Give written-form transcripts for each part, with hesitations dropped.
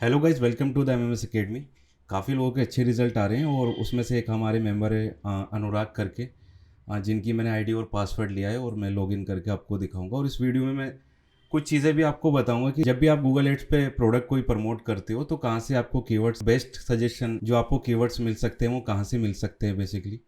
Hello guys, welcome to the MMS academy. काफ़ी लोगों के अच्छे रिजल्ट आ रहे हैं और उसमें से एक हमारे मेंबर है अनुराग करके, जिनकी मैंने आईडी और पासवर्ड लिया है और मैं लॉगिन करके आपको दिखाऊंगा। और इस वीडियो में मैं कुछ चीज़ें भी आपको बताऊंगा कि जब भी आप गूगल एड्स पे प्रोडक्ट कोई प्रमोट करते हो तो कहाँ से आपको कीवर्ड्स, बेस्ट सजेशन जो आपको कीवर्ड्स मिल सकते हैं वो कहाँ से मिल सकते हैं बेसिकली।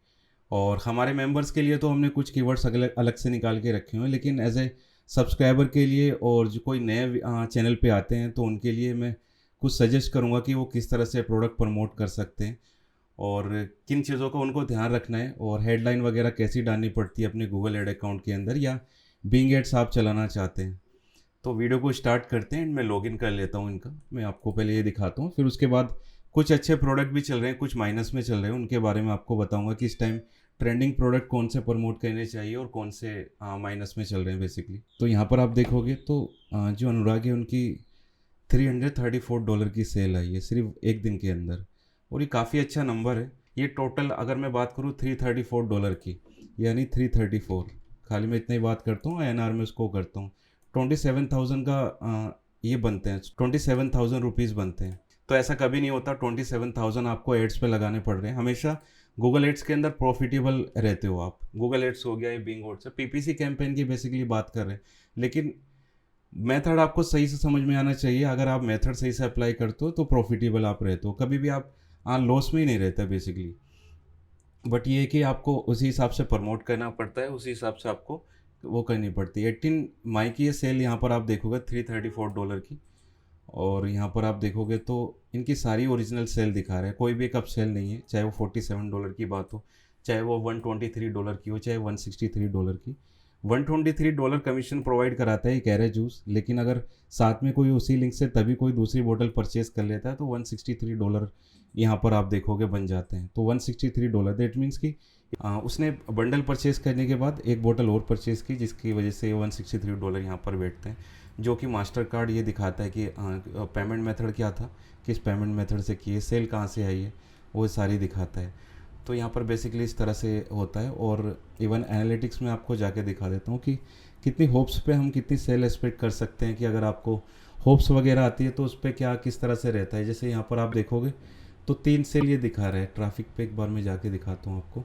और हमारे मेंबर्स के लिए तो हमने कुछ कीवर्ड्स अलग अलग से निकाल के रखे हुए हैं, लेकिन एज ए सब्सक्राइबर के लिए और जो कोई नए चैनल पे आते हैं तो उनके लिए मैं कुछ सजेस्ट करूँगा कि वो किस तरह से प्रोडक्ट प्रमोट कर सकते हैं और किन चीज़ों का उनको ध्यान रखना है और हेडलाइन वगैरह कैसी डालनी पड़ती है अपने गूगल एड अकाउंट के अंदर, या बिंग एड्स आप चलाना चाहते हैं। तो वीडियो को स्टार्ट करते हैं। मैं लॉगिन कर लेता हूँ इनका। मैं आपको पहले ये दिखाता हूँ, फिर उसके बाद कुछ अच्छे प्रोडक्ट भी चल रहे हैं, कुछ माइनस में चल रहे हैं, उनके बारे में आपको बताऊंगा कि इस टाइम ट्रेंडिंग प्रोडक्ट कौन से प्रमोट करने चाहिए और कौन से माइनस में चल रहे हैं बेसिकली। तो यहाँ पर आप देखोगे तो जो अनुराग है उनकी $334 की सेल आई है सिर्फ एक दिन के अंदर, और ये काफ़ी अच्छा नंबर है। ये टोटल अगर मैं बात करूँ $334 की, यानी 334, खाली मैं इतना ही बात करता हूँ, एन आर में उसको करता हूँ 27,000 का ये बनते हैं, 27,000 रुपीज़ बनते हैं। तो ऐसा कभी नहीं होता 27,000 आपको एड्स पे लगाने पड़ रहे हैं। हमेशा गूगल एड्स के अंदर प्रॉफिटेबल रहते हो आप। गूगल एड्स हो गया, ये बिंग एड्स है, पीपीसी कैंपेन की बेसिकली बात कर रहे हैं, लेकिन मेथड आपको सही से समझ में आना चाहिए। अगर आप मेथड सही से अप्लाई करते हो तो प्रॉफिटेबल आप रहते हो, कभी भी आप लॉस में ही नहीं रहता बेसिकली। बट ये है कि आपको उसी हिसाब से प्रमोट करना पड़ता है, उसी हिसाब से आपको वो करनी पड़ती है। 18 मई की ये सेल यहाँ पर आप देखोगे $334 की, और यहाँ पर आप देखोगे तो इनकी सारी ओरिजिनल सेल दिखा रहे हैं, कोई भी एक अप सेल नहीं है। चाहे वो $47 की बात हो, चाहे वो $123 की हो, चाहे $163 की। $123 कमीशन प्रोवाइड कराता है ये कैरे जूस, लेकिन अगर साथ में कोई उसी लिंक से तभी कोई दूसरी बोतल परचेज कर लेता है तो $163 यहाँ पर आप देखोगे बन जाते हैं। तो $163 दैट मीन्स कि उसने बंडल परचेज करने के बाद एक बोतल और परचेज़ की, जिसकी वजह से $163 यहाँ पर बैठते हैं, जो कि मास्टर कार्ड ये दिखाता है कि पेमेंट मेथड क्या था, किस पेमेंट मेथड से की है, सेल कहाँ से आई है, वो सारी दिखाता है। तो यहाँ पर बेसिकली इस तरह से होता है। और इवन एनालिटिक्स में आपको जाके दिखा देता हूँ कि कितनी होप्स पे हम कितनी सेल एक्सपेक्ट कर सकते हैं, कि अगर आपको होप्स वगैरह आती है तो उस पर क्या किस तरह से रहता है। जैसे यहाँ पर आप देखोगे तो 3 सेल ये दिखा रहा है। ट्रैफिक पे एक बार मैं जाके दिखाता हूँ आपको।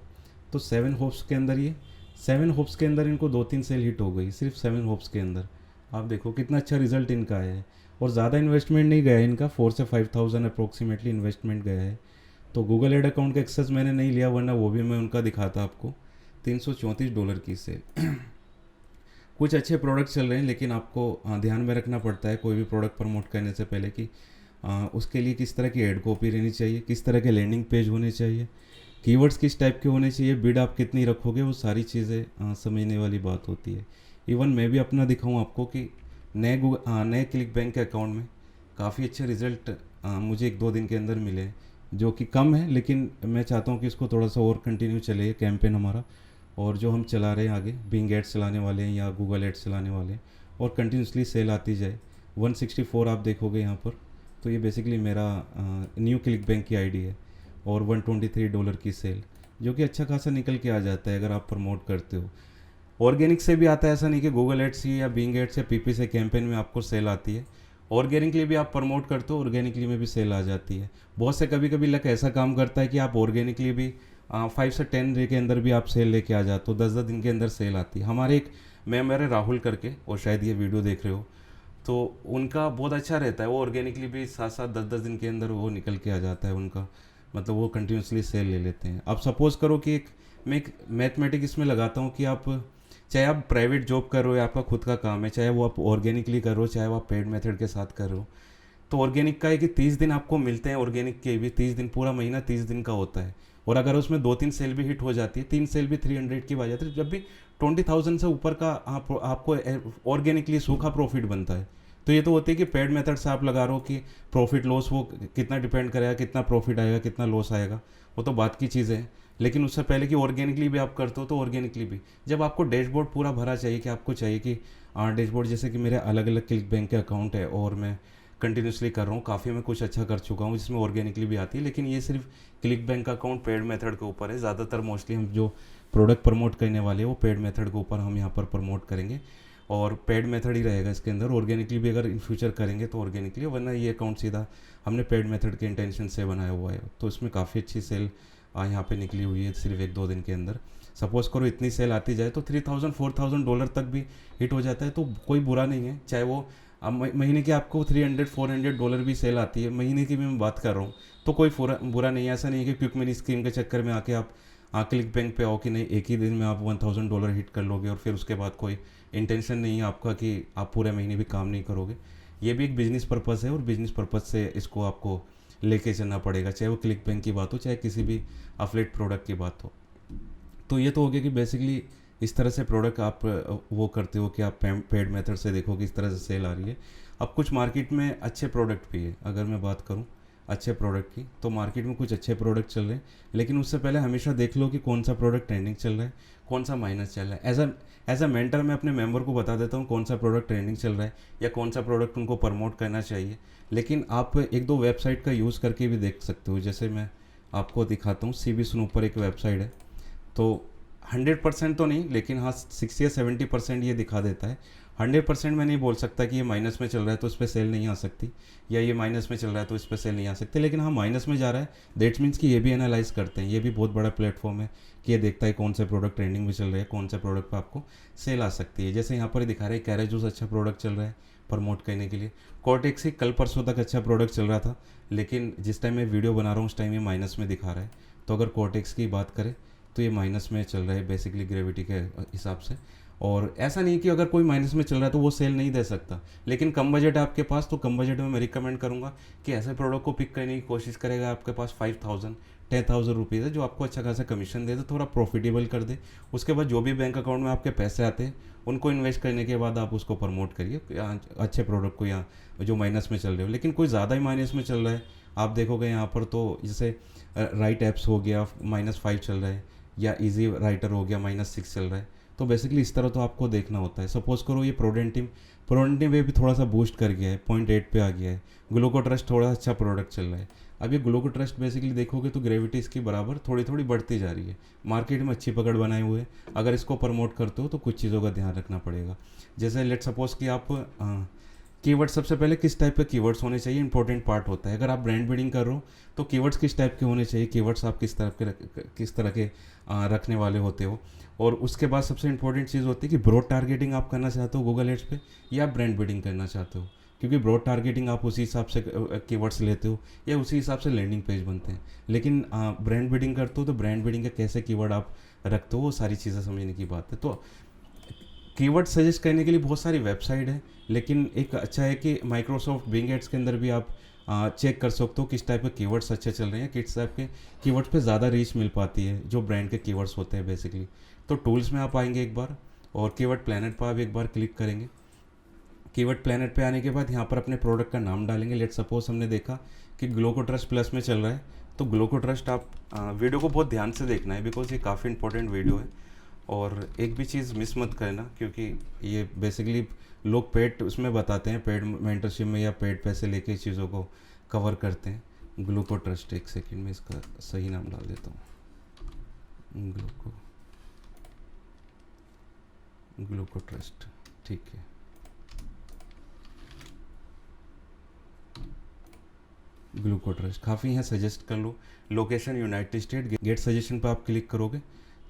तो 7 होप्स के अंदर, ये 7 होप्स के अंदर इनको 2-3 सेल हिट हो गई सिर्फ 7 होप्स के अंदर। आप देखो कितना अच्छा रिजल्ट इनका आया है, और ज़्यादा इन्वेस्टमेंट नहीं गया है इनका, 4 से 5,000 अप्रोक्सीमेटली इन्वेस्टमेंट गया है। तो गूगल एड अकाउंट का एक्सेस मैंने नहीं लिया, वरना वो भी मैं उनका दिखाता आपको। $334 की सेल। कुछ अच्छे प्रोडक्ट चल रहे हैं, लेकिन आपको ध्यान में रखना पड़ता है कोई भी प्रोडक्ट प्रमोट करने से पहले कि उसके लिए किस तरह की एड कॉपी रहनी चाहिए, किस तरह के लैंडिंग पेज होने चाहिए, कीवर्ड्स किस टाइप के होने चाहिए, बिड आप कितनी रखोगे, वो सारी चीज़ें समझने वाली बात होती है। इवन मैं भी अपना दिखाऊं आपको कि नए क्लिक बैंक के अकाउंट में काफ़ी अच्छे रिजल्ट मुझे 1-2 दिन के अंदर मिले, जो कि कम है, लेकिन मैं चाहता हूँ कि इसको थोड़ा सा और कंटिन्यू चले कैंपेन हमारा, और जो हम चला रहे हैं आगे, बिंग एड्स चलाने वाले हैं या गूगल एड्स चलाने वाले हैं, और कंटिन्यूसली सेल आती जाए। 164 आप देखोगे यहाँ पर, तो ये बेसिकली मेरा न्यू क्लिक बैंक की आईडी है, और $123 की सेल, जो कि अच्छा खासा निकल के आ जाता है अगर आप प्रमोट करते हो। ऑर्गेनिक से भी आता है, ऐसा नहीं कि गूगल एड्स या बिंग एड्स या पीपी से कैंपेन में आपको सेल आती है। ऑर्गेनिकली भी आप प्रमोट करते हो, ऑर्गेनिकली में भी सेल आ जाती है। बहुत से कभी कभी लक ऐसा काम करता है कि आप ऑर्गेनिकली भी 5 से 10 डे के अंदर भी आप सेल लेके आ जाते हो, 10-10 दिन के अंदर सेल आती है। हमारे एक मेरे राहुल करके, और शायद ये वीडियो देख रहे हो, तो उनका बहुत अच्छा रहता है, वो ऑर्गेनिकली भी 7-7 10-10 दिन के अंदर वो निकल के आ जाता है उनका, मतलब वो कंटिन्यूसली सेल ले लेते हैं। अब सपोज़ करो कि मैं एक मैथमेटिक इसमें लगाता हूँ कि आप चाहे आप प्राइवेट जॉब कर रहे हो या आपका खुद का काम है, चाहे वो आप ऑर्गेनिकली कर रहे हो, चाहे वो आप पेड मेथड के साथ कर रहे हो, तो ऑर्गेनिक का है कि 30 दिन आपको मिलते हैं। ऑर्गेनिक के भी 30 दिन, पूरा महीना 30 दिन का होता है। और अगर उसमें 2-3 सेल भी हिट हो जाती है, 3 सेल भी 300 की आ जाती है, जब भी 20,000 से ऊपर का आपको ऑर्गेनिकली सूखा प्रॉफिट बनता है। तो ये तो होती है कि पेड मेथड से आप लगा रहे हो कि प्रॉफिट लॉस वो कितना डिपेंड करेगा, कितना प्रॉफिट आएगा, कितना लॉस आएगा, वो तो बात की चीज़ है। लेकिन उससे पहले कि ऑर्गेनिकली भी आप करते हो, तो ऑर्गेनिकली भी जब आपको डैशबोर्ड पूरा भरा चाहिए, कि आपको चाहिए कि डैशबोर्ड, जैसे कि मेरे अलग अलग क्लिक बैंक के अकाउंट है और मैं कंटिन्यूसली कर रहा हूँ, काफ़ी मैं कुछ अच्छा कर चुका हूँ जिसमें ऑर्गेनिकली भी आती है, लेकिन ये सिर्फ click bank account paid method के ऊपर है। ज़्यादातर मोस्टली हम जो प्रोडक्ट प्रमोट करने वाले हैं वो पेड मेथड के ऊपर हम यहाँ पर प्रमोट करेंगे। और पेड मेथड ही रहेगा इसके अंदर। ऑर्गेनिकली भी अगर इन फ्यूचर करेंगे तो ऑर्गेनिकली, वरना ये अकाउंट सीधा हमने पेड मेथड के इंटेंशन से बनाया हुआ है। तो इसमें काफ़ी अच्छी सेल यहाँ पे निकली हुई है सिर्फ 1-2 दिन के अंदर। सपोज़ करो इतनी सेल आती जाए तो $3,000-4,000 तक भी हिट हो जाता है, तो कोई बुरा नहीं है। चाहे वो अब महीने की आपको $300-400 भी सेल आती है, महीने की भी मैं बात कर रहा हूँ, तो कोई बुरा नहीं है। ऐसा नहीं है कि क्विक मनी स्कीम के चक्कर में आके आप क्लिक बैंक पे आओ कि नहीं एक ही दिन में आप $1,000 हिट कर लोगे और फिर उसके बाद कोई इंटेंशन नहीं है आपका कि आप पूरे महीने भी काम नहीं करोगे। ये भी एक बिजनेस पर्पज़ है और बिजनेस पर्पज़ से इसको आपको लेके चलना पड़ेगा, चाहे वो क्लिक बैंक की बात हो चाहे किसी भी अफलेट प्रोडक्ट की बात हो। तो ये तो हो गया कि बेसिकली इस तरह से प्रोडक्ट आप वो करते हो कि आप पेड मेथड से देखो कि इस तरह से सेल आ रही है। अब कुछ मार्केट में अच्छे प्रोडक्ट भी है, अगर मैं बात करूं अच्छे प्रोडक्ट की, तो मार्केट में कुछ अच्छे प्रोडक्ट चल रहे हैं, लेकिन उससे पहले हमेशा देख लो कि कौन सा प्रोडक्ट ट्रेंडिंग चल रहा है, कौन सा माइनस चल रहा है। एज अ मेंटर मैं अपने मेंबर को बता देता हूँ कौन सा प्रोडक्ट ट्रेंडिंग चल रहा है या कौन सा प्रोडक्ट उनको प्रमोट करना चाहिए। लेकिन आप 1-2 वेबसाइट का यूज़ करके भी देख सकते हो। जैसे मैं आपको दिखाता हूँ, CB स्नूपर एक वेबसाइट है, तो 100% तो नहीं, लेकिन हाँ 60 या 70% ये दिखा देता है। 100% मैं नहीं बोल सकता कि ये माइनस में चल रहा है तो इस पर सेल नहीं आ सकती, या ये माइनस में चल रहा है तो इस पर सेल नहीं आ सकती, लेकिन हाँ माइनस में जा रहा है दैट्स मीन्स कि ये भी एनालाइज करते हैं। ये भी बहुत बड़ा प्लेटफॉर्म है कि ये देखता है कौन से प्रोडक्ट ट्रेंडिंग में चल रहे हैं, कौन से प्रोडक्ट पर आपको सेल आ सकती है। जैसे यहाँ पर ही दिखा रहे हैं कैरेजूस अच्छा प्रोडक्ट चल रहा है प्रमोट करने के लिए। कॉर्टेक्स ही कल परसों तक अच्छा प्रोडक्ट चल रहा था, लेकिन जिस टाइम मैं वीडियो बना रहा हूँ उस टाइम ये माइनस में दिखा रहा है। तो अगर कॉर्टेक्स की बात करें तो ये माइनस में चल रहा है बेसिकली ग्रेविटी के हिसाब से। और ऐसा नहीं कि अगर कोई माइनस में चल रहा है तो वो सेल नहीं दे सकता, लेकिन कम बजट है आपके पास तो कम बजट में मैं रिकमेंड करूँगा कि ऐसे प्रोडक्ट को पिक करने की कोशिश करेगा। आपके पास 5,000-10,000 रुपीज़ है जो आपको अच्छा खासा कमीशन दे दे, थोड़ा प्रॉफिटेबल कर दे। उसके बाद जो भी बैंक अकाउंट में आपके पैसे आते हैं उनको इन्वेस्ट करने के बाद आप उसको प्रमोट करिए अच्छे प्रोडक्ट को, या जो माइनस में चल रहे हो। लेकिन कोई ज़्यादा ही माइनस में चल रहा है, आप देखोगे यहाँ पर तो जैसे राइट एप्स हो गया -5 चल रहा है, या इजी राइटर हो गया -6 चल रहा है। तो बेसिकली इस तरह तो आपको देखना होता है। सपोज करो ये प्रोडेंटिम वे भी थोड़ा सा बूस्ट कर गया है, 0.8 पे आ गया है। ग्लूको ट्रस्ट थोड़ा अच्छा प्रोडक्ट चल रहा है। अब ये ग्लूको ट्रस्ट बेसिकली देखोगे तो ग्रेविटी इसकी बराबर थोड़ी थोड़ी बढ़ती जा रही है, मार्केट में अच्छी पकड़ बनाए हुए है। अगर इसको प्रमोट करते हो तो कुछ चीज़ों का ध्यान रखना पड़ेगा। जैसे लेट सपोज कि आप कीवर्ड, सबसे पहले किस टाइप के कीवर्ड्स होने चाहिए इंपॉर्टेंट पार्ट होता है। अगर आप ब्रांड बिल्डिंग कर रहे हो तो कीवर्ड्स किस टाइप के होने चाहिए, कीवर्ड्स आप किस तरह के रखने वाले होते हो। और उसके बाद सबसे इंपॉर्टेंट चीज़ होती है कि ब्रॉड टारगेटिंग आप करना चाहते हो गूगल एड्स पे या ब्रांड बिल्डिंग करना चाहते हो, क्योंकि ब्रॉड टारगेटिंग आप उसी हिसाब से कीवर्ड्स लेते हो या उसी हिसाब से लैंडिंग पेज बनते हैं। लेकिन ब्रांड बिल्डिंग करते हो तो ब्रांड बिल्डिंग का कैसे कीवर्ड आप रखते हो वो सारी चीज़ें समझने की बात है। तो कीवर्ड सजेस्ट करने के लिए बहुत सारी वेबसाइट है, लेकिन एक अच्छा है कि माइक्रोसॉफ्ट बिंग एड्स के अंदर भी आप चेक कर सकते हो किस टाइप के कीवर्ड्स अच्छे चल रहे हैं, किस टाइप के कीवर्ड्स पे ज़्यादा रीच मिल पाती है, जो ब्रांड के कीवर्ड्स होते हैं बेसिकली। तो टूल्स में आप आएंगे एक बार और कीवर्ड प्लैनेट पर आप एक बार क्लिक करेंगे। कीवर्ड प्लैनेट पे आने के बाद यहाँ पर अपने प्रोडक्ट का नाम डालेंगे। लेट सपोज हमने देखा कि ग्लोको ट्रस्ट प्लस में चल रहा है, तो ग्लोको ट्रस्ट आप वीडियो को बहुत ध्यान से देखना है बिकॉज ये काफ़ी इंपॉर्टेंट वीडियो है। और एक भी चीज़ मिस मत करना, क्योंकि ये बेसिकली लोग पेड उसमें बताते हैं, पेड मेंटरशिप में या पेड पैसे लेके चीज़ों को कवर करते हैं। ग्लूको ट्रस्ट, एक सेकंड में इसका सही नाम डाल देता हूँ, ग्लूको ट्रस्ट, ठीक है। ग्लूको ट्रस्ट काफ़ी है, सजेस्ट कर लो। Location United State, get suggestion पर आप क्लिक करोगे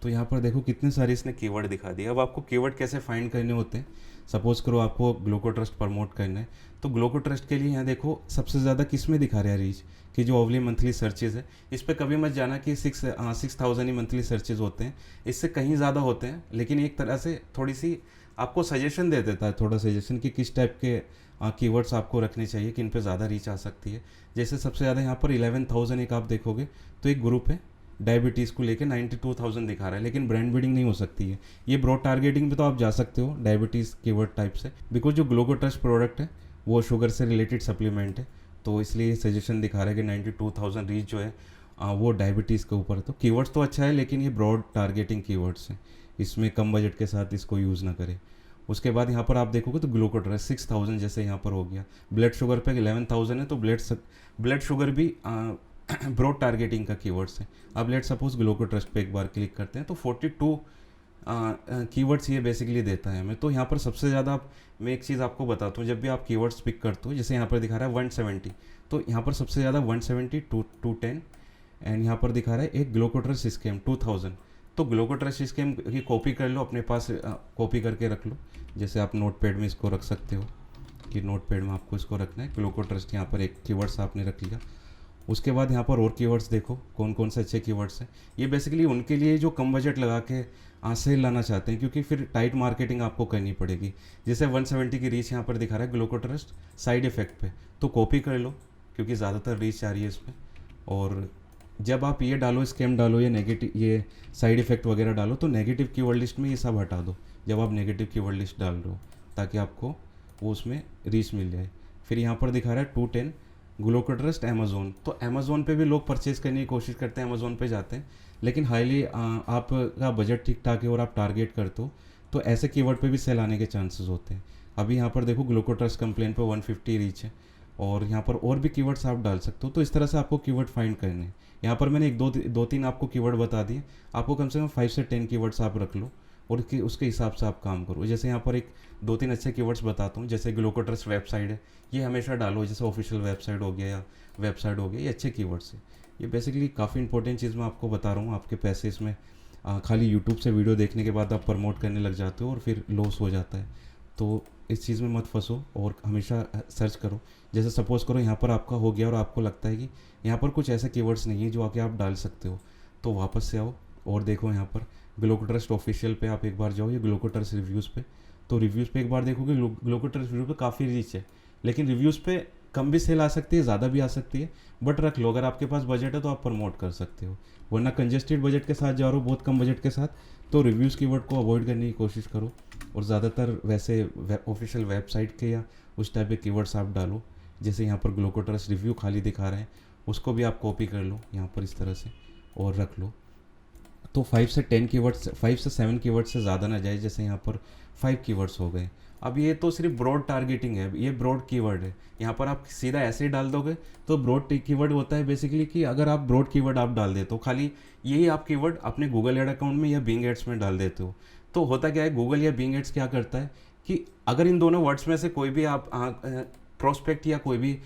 तो यहाँ पर देखो कितने सारे इसने कीवर्ड दिखा दिए। अब आपको कीवर्ड कैसे फाइंड करने होते हैं, सपोज करो आपको ग्लूको ट्रस्ट प्रमोट करना है, तो ग्लूको ट्रस्ट के लिए यहाँ देखो सबसे ज़्यादा किस में दिखा रहा है रीच, कि जो ओवली मंथली सर्चेज़ है। इस पर कभी मत जाना कि 6,000 ही मंथली सर्चेज़ होते हैं, इससे कहीं ज़्यादा होते हैं। लेकिन एक तरह से थोड़ी सी आपको सजेशन दे देता है, थोड़ा सजेशन कि किस टाइप के कीवर्ड्स आपको रखने चाहिए, किन पे ज़्यादा रीच आ सकती है। जैसे सबसे ज़्यादा यहाँ पर 11,000 एक आप देखोगे तो एक ग्रुप है डायबिटीज़ को लेके 92,000 दिखा रहा है, लेकिन ब्रांड बिल्डिंग नहीं हो सकती है। ये ब्रॉड टारगेटिंग पे तो आप जा सकते हो डायबिटीज़ कीवर्ड टाइप से, बिकॉज जो ग्लूको ट्रस्ट प्रोडक्ट है वो शुगर से रिलेटेड सप्लीमेंट है, तो इसलिए सजेशन दिखा रहा है कि 92,000 रीच जो है वो डायबिटीज़ के ऊपर है। तो कीवर्ड्स तो अच्छा है, लेकिन ये ब्रॉड टारगेटिंग कीवर्ड्स हैं, इसमें कम बजट के साथ इसको यूज़ ना करें। उसके बाद यहाँ पर आप देखोगे तो ग्लूको ट्रस्ट 6,000 जैसे यहाँ पर हो गया। ब्लड शुगर पे 11,000 है, तो ब्लड शुगर भी ब्रॉड टारगेटिंग का कीवर्ड्स है। अब लेट सपोज ग्लूको ट्रस्ट पे एक बार क्लिक करते हैं तो 42 कीवर्ड्स ये बेसिकली देता है हमें। तो यहाँ पर सबसे ज़्यादा मैं एक चीज़ आपको बताता हूँ, जब भी आप कीवर्ड्स पिक करते हो, जैसे यहाँ पर दिखा रहा है 170, तो यहाँ पर सबसे ज़्यादा 170 210, एंड यहाँ पर दिखा रहा है एक ग्लूकोट्रस्ट स्कैम 2000। तो ग्लूकोट्रस्ट स्कैम की कॉपी कर लो, अपने पास कॉपी करके रख लो। जैसे आप नोट पैड में इसको रख सकते हो कि नोट पैड में आपको इसको रखना है ग्लूकोट्रस्ट, यहाँ पर एक कीवर्ड्स आपने रख लिया। उसके बाद यहाँ पर और कीवर्ड्स देखो कौन कौन से अच्छे कीवर्ड्स हैं। ये बेसिकली उनके लिए जो कम बजट लगा के सेल लाना चाहते हैं, क्योंकि फिर टाइट मार्केटिंग आपको करनी पड़ेगी। जैसे 170 की रीच यहाँ पर दिखा रहा है ग्लूकोट्रस्ट साइड इफेक्ट पे, तो कॉपी कर लो क्योंकि ज़्यादातर रीच आ रही है इस पर। और जब आप ये डालो, स्कैम डालो या नेगेटिव ये साइड इफेक्ट वगैरह डालो, तो नेगेटिव कीवर्ड लिस्ट में ये सब हटा दो जब आप नेगेटिव कीवर्ड लिस्ट डाल रहे हो, ताकि आपको वो उसमें रीच मिल जाए। फिर यहाँ पर दिखा रहा है 210 ग्लूकोट्रस्ट अमेज़ोन। तो अमेज़ोन पे भी लोग परचेज़ करने की कोशिश करते हैं, अमेज़ोन पे जाते हैं, लेकिन हाईली आपका बजट ठीक ठाक है और आप टारगेट करते हो तो ऐसे कीवर्ड पे भी सेल आने के चांसेस होते हैं। अभी यहाँ पर देखो ग्लूकोट्रस्ट कंप्लेन पे 150 रीच है, और यहाँ पर और भी कीवर्ड्स आप डाल सकते हो। तो इस तरह से आपको कीवर्ड फाइंड करने हैं। यहाँ पर मैंने दो तीन आपको कीवर्ड बता दिए, आपको कम से कम 5 से 10 कीवर्ड्स आप रख लो और उसके हिसाब से आप काम करो। जैसे यहाँ पर एक दो तीन अच्छे कीवर्ड्स बताता हूँ, जैसे ग्लूकोट्रस्ट वेबसाइट है, ये हमेशा डालो, जैसे ऑफिशियल वेबसाइट हो गया या वेबसाइट हो गया, ये अच्छे कीवर्ड्स है। ये बेसिकली काफ़ी इंपॉर्टेंट चीज़ मैं आपको बता रहा हूँ। आपके पैसे इसमें खाली यूट्यूब से वीडियो देखने के बाद आप प्रमोट करने लग जाते हो और फिर लॉस हो जाता है। तो इस चीज़ में मत फंसो और हमेशा सर्च करो। जैसे सपोज़ करो यहाँ पर आपका हो गया और आपको लगता है कि यहाँ पर कुछ ऐसे कीवर्ड्स नहीं है जो आके आप डाल सकते हो, तो वापस से आओ और देखो यहाँ पर ग्लूकोट्रस्ट ऑफिशियल पे आप एक बार जाओ, या ग्लूकोट्रस्ट रिव्यूज़ पे। तो रिव्यूज़ पे एक बार देखो कि ग्लूकोट्रस्ट रिव्यू पे काफ़ी रीच है, लेकिन रिव्यूज़ पे कम भी सेल आ सकती है, ज़्यादा भी आ सकती है, बट रख लो। अगर आपके पास बजट है तो आप प्रमोट कर सकते हो, वरना कंजेस्टेड बजट के साथ जा रहे हो, बहुत कम बजट के साथ, तो रिव्यूज़ कीवर्ड को अवॉइड करने की कोशिश करो। और ज़्यादातर वैसे ऑफिशियल वेबसाइट के या उस टाइप के कीवर्ड्स आप डालो। जैसे यहाँ पर ग्लूकोट्रस्ट रिव्यू खाली दिखा रहे हैं, उसको भी आप कॉपी कर लो यहाँ पर इस तरह से और रख लो। तो 5 से 10 कीवर्ड्स, 5 से 7 कीवर्ड्स से ज़्यादा ना जाए। जैसे यहाँ पर 5 कीवर्ड्स हो गए। अब ये तो सिर्फ ब्रॉड टारगेटिंग है, ये ब्रॉड कीवर्ड है। यहाँ पर आप सीधा ऐसे ही डाल दोगे तो ब्रॉड कीवर्ड होता है बेसिकली कि अगर आप ब्रॉड कीवर्ड आप डाल देते हो, खाली यही आप कीवर्ड अपने गूगल एड अकाउंट में या बिंग एड्स में डाल देते हो, तो होता क्या है, गूगल या बिंग एड्स क्या करता है कि अगर इन दोनों वर्ड्स में से कोई भी आप प्रोस्पेक्ट या कोई भी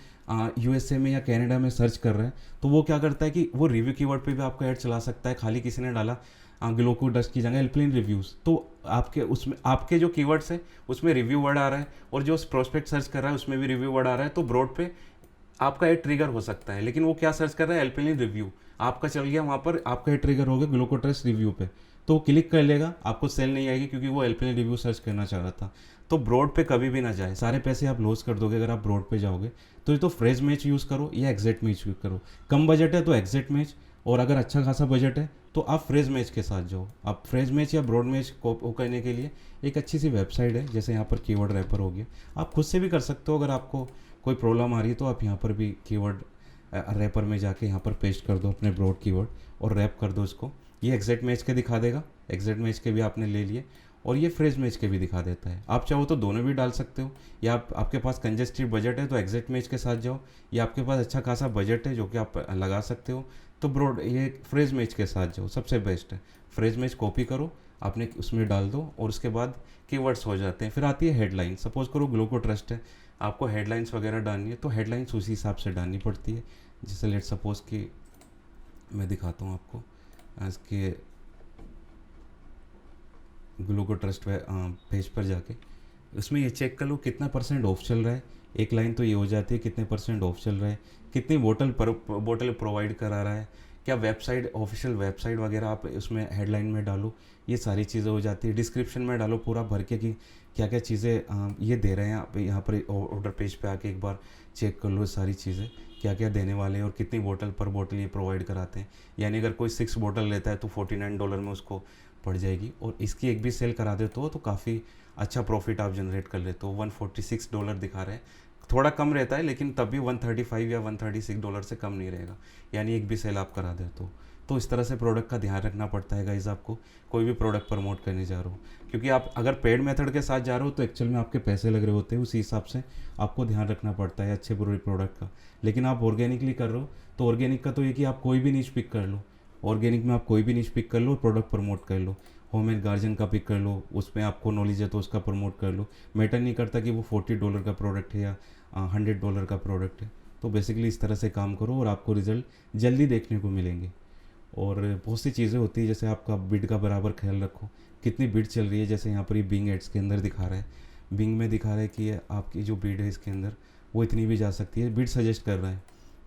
यूएसए में या कनाडा में सर्च कर रहे हैं, तो वो क्या करता है कि वो रिव्यू कीवर्ड पे भी आपका ऐड चला सकता है। खाली किसी ने डाला ग्लूकोडस्ट की जगह एल्पलिन रिव्यूज़, तो आपके उसमें आपके जो कीवर्ड्स है उसमें रिव्यू वर्ड आ रहा है, और जो प्रोस्पेक्ट सर्च कर रहा है उसमें भी रिव्यू वर्ड आ रहा है, तो ब्रॉड पे आपका एड ट्रिगर हो सकता है। लेकिन वो क्या सर्च कर रहा है, एल्पलिन रिव्यू, आपका चल गया वहाँ पर, आपका एड ट्रिगर हो गया ग्लूकोट्रस्ट रिव्यू पे, तो वो क्लिक कर लेगा, आपको सेल नहीं आएगी क्योंकि वो एल्पलिन रिव्यू सर्च करना चाह रहा था। तो ब्रॉड पे कभी भी ना जाए, सारे पैसे आप लॉस कर दोगे अगर आप ब्रॉड पे जाओगे। तो ये तो फ्रेज मैच यूज़ करो या एग्जैक्ट मैच यूज़ करो। कम बजट है तो एग्जैक्ट मैच, और अगर अच्छा खासा बजट है तो आप फ्रेज मैच के साथ जाओ। आप फ्रेज मैच या ब्रॉड मैच को करने के लिए एक अच्छी सी वेबसाइट है, जैसे यहाँ पर कीवर्ड रैपर हो गया। आप खुद से भी कर सकते हो, अगर आपको कोई प्रॉब्लम आ रही है तो आप यहाँ पर भी कीवर्ड रैपर में जाके यहाँ पर पेस्ट कर दो अपने ब्रॉड कीवर्ड और रैप कर दो इसको। ये एग्जैक्ट मैच के दिखा देगा, एग्जैक्ट मैच के भी आपने ले लिए, और ये फ्रेज मैच के भी दिखा देता है। आप चाहो तो दोनों भी डाल सकते हो, या आपके पास कंजेस्टेड बजट है तो एग्जैक्ट मैच के साथ जाओ, या आपके पास अच्छा खासा बजट है जो कि आप लगा सकते हो तो ब्रॉड ये फ्रेज मैच के साथ जाओ, सबसे बेस्ट है। फ्रेज मैच कॉपी करो, आपने उसमें डाल दो, और उसके बाद कीवर्ड्स हो जाते हैं। फिर आती है हेडलाइन। सपोज़ करो ग्लूकोट्रस्ट है, आपको हेडलाइंस वगैरह डालनी है, तो हेडलाइंस उसी हिसाब से डालनी पड़ती है। जैसे लेट सपोज़ कि मैं दिखाता हूँ आपको इसके ग्लूकोट्रस्ट पेज पर जाके, उसमें ये चेक कर लो कितना % ऑफ चल रहा है। एक लाइन तो ये हो जाती है कितने % ऑफ चल रहा है, कितनी बोतल प्रोवाइड करा रहा है, क्या वेबसाइट ऑफिशियल वेबसाइट वगैरह आप उसमें हेडलाइन में डालो, ये सारी चीज़ें हो जाती है। डिस्क्रिप्शन में डालो पूरा भर के कि क्या क्या चीज़ें ये दे रहे हैं। आप यहाँ पर ऑर्डर पेज पे आके एक बार चेक कर लो सारी चीज़ें क्या क्या देने वाले हैं और कितनी बोतल पर बोतल ये प्रोवाइड कराते हैं। यानी अगर कोई 6 बोतल लेता है तो $49 में उसको पड़ जाएगी, और इसकी एक भी सेल करा देते हो तो काफ़ी अच्छा प्रॉफिट आप जनरेट कर लेते हो। $146 दिखा रहे हैं, थोड़ा कम रहता है लेकिन तब भी 135 या $136 से कम नहीं रहेगा, यानी एक भी सेल आप करा देते हो। तो इस तरह से प्रोडक्ट का ध्यान रखना पड़ता है गाइस आपको, कोई भी प्रोडक्ट प्रमोट करने जा रहे हो, क्योंकि आप अगर पेड मेथड के साथ जा रहे हो तो एक्चुअल में आपके पैसे लग रहे होते हैं, उसी हिसाब से आपको ध्यान रखना पड़ता है अच्छे बुरे प्रोडक्ट का। लेकिन आप ऑर्गेनिकली कर रहे हो तो ऑर्गेनिक का तो ये कि आप कोई भी नीच पिक कर लो, ऑर्गेनिक में आप कोई भी नीच पिक कर लो और प्रोडक्ट प्रमोट कर लो, होम एंड गार्जियन का पिक कर लो, उसमें आपको नॉलेज है तो उसका प्रमोट कर लो। मैटर नहीं करता कि वो $40 का प्रोडक्ट है या $100 का प्रोडक्ट है। तो बेसिकली इस तरह से काम करो और आपको रिज़ल्ट जल्दी देखने को मिलेंगे। और बहुत सी चीज़ें होती है, जैसे आपका बिड का बराबर ख्याल रखो, कितनी बिड चल रही है। जैसे यहाँ पर ये बिंग एड्स के अंदर दिखा रहा है, बिंग में दिखा रहा है कि आपकी जो बिड है इसके अंदर वो इतनी भी जा सकती है। बिड सजेस्ट कर रहा है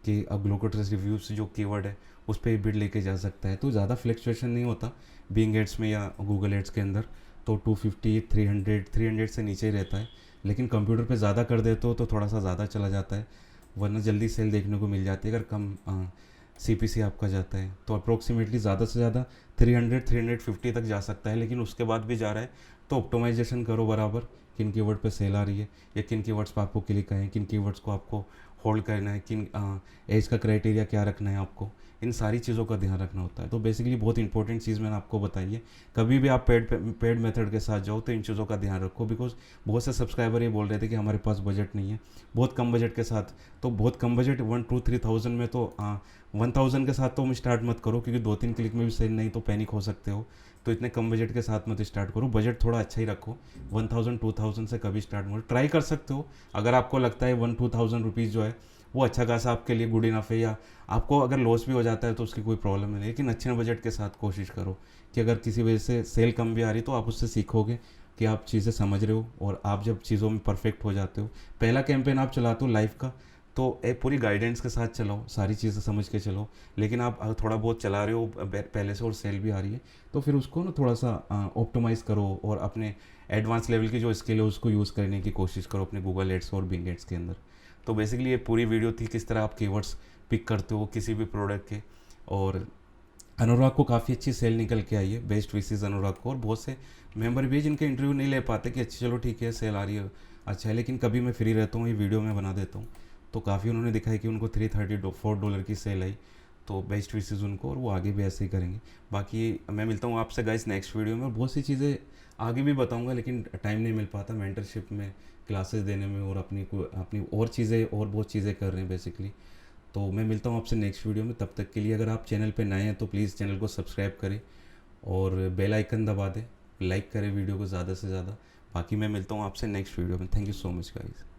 कि अब ग्लोकोट्रस रिव्यूज़ जो कीवर्ड है उस पर बिड लेके जा सकता है। तो ज़्यादा फ्लक्चुएशन नहीं होता बिंग एड्स में या गूगल एड्स के अंदर। तो 250, 300 से नीचे ही रहता है। लेकिन कंप्यूटर पे ज़्यादा कर देते हो तो थोड़ा सा ज़्यादा चला जाता है, वरना जल्दी सेल देखने को मिल जाती है अगर कम CPC आपका जाता है। तो अप्रोक्सीमेटली ज़्यादा से ज़्यादा 300-350 तक जा सकता है। लेकिन उसके बाद भी जा रहा है तो ऑप्टिमाइजेशन करो बराबर, किन कीवर्ड पे सेल आ रही है या किन कीवर्ड्स पे आपको क्लिक आए हैं, किन कीवर्ड्स को आपको होल्ड करना है, किन एज का क्राइटेरिया क्या रखना है आपको, इन सारी चीज़ों का ध्यान रखना होता है। तो बेसिकली बहुत इंपॉर्टेंट चीज़ मैंने आपको बताई है। कभी भी आप पेड मेथड के साथ जाओ तो इन चीज़ों का ध्यान रखो, बिकॉज बहुत से सब्सक्राइबर ये बोल रहे थे कि हमारे पास बजट नहीं है, बहुत कम बजट के साथ। तो बहुत कम बजट 1-2-3 थाउजेंड में तो 1000 के साथ तो हम स्टार्ट मत करो, क्योंकि 2-3 क्लिक में भी सेल नहीं तो पैनिक हो सकते हो। तो इतने कम बजट के साथ मत स्टार्ट करो, बजट थोड़ा अच्छा ही रखो। 1000-2000 से कभी स्टार्ट मत, ट्राई कर सकते हो। अगर आपको लगता है 1-2 थाउजेंड रुपीज़ जो है वो अच्छा खासा आपके लिए गुड इनफ है, या आपको अगर लॉस भी हो जाता है तो उसकी कोई प्रॉब्लम नहीं। लेकिन अच्छे बजट के साथ कोशिश करो कि अगर किसी वजह से सेल कम भी आ रही तो आप उससे सीखोगे कि आप चीज़ें समझ रहे हो। और आप जब चीज़ों में परफेक्ट हो जाते हो, पहला कैंपेन आप चलाते हो लाइव का, तो एक पूरी गाइडेंस के साथ चलाओ, सारी चीज़ें समझ के चलो। लेकिन आप थोड़ा बहुत चला रहे हो पहले से और सेल भी आ रही है, तो फिर उसको ना थोड़ा सा ऑप्टिमाइज़ करो और अपने एडवांस लेवल की जो स्किल है उसको यूज़ करने की कोशिश करो अपने गूगल एड्स और बिंग एड्स के अंदर। तो बेसिकली ये पूरी वीडियो थी किस तरह आप कीवर्ड्स पिक करते हो किसी भी प्रोडक्ट के। और अनुराग को काफ़ी अच्छी सेल निकल के आई है, बेस्ट विशेज़ अनुराग को। और बहुत से मेंबर भी जिनके इंटरव्यू नहीं ले पाते कि अच्छा चलो ठीक है सेल आ रही है, अच्छा है, लेकिन कभी मैं फ्री रहता हूँ ये वीडियो में बना देता हूँ। तो काफ़ी उन्होंने दिखाया कि उनको $334 की सेल आई। तो बेस्ट विशेज़ उनको, और वो आगे भी ऐसे ही करेंगे। बाकी मैं मिलता हूँ आपसे गाइस नेक्स्ट वीडियो में, और बहुत सी चीज़ें आगे भी बताऊँगा, लेकिन टाइम नहीं मिल पाता मेंटरशिप में, क्लासेस देने में, और अपनी और चीज़ें और बहुत चीज़ें कर रहे हैं बेसिकली। तो मैं मिलता हूँ आपसे नेक्स्ट वीडियो में। तब तक के लिए अगर आप चैनल पे नए हैं तो प्लीज़ चैनल को सब्सक्राइब करें और बेल आइकन दबा दें, लाइक करें वीडियो को ज़्यादा से ज़्यादा। बाकी मैं मिलता हूँ आपसे नेक्स्ट वीडियो में। Thank you so much guys.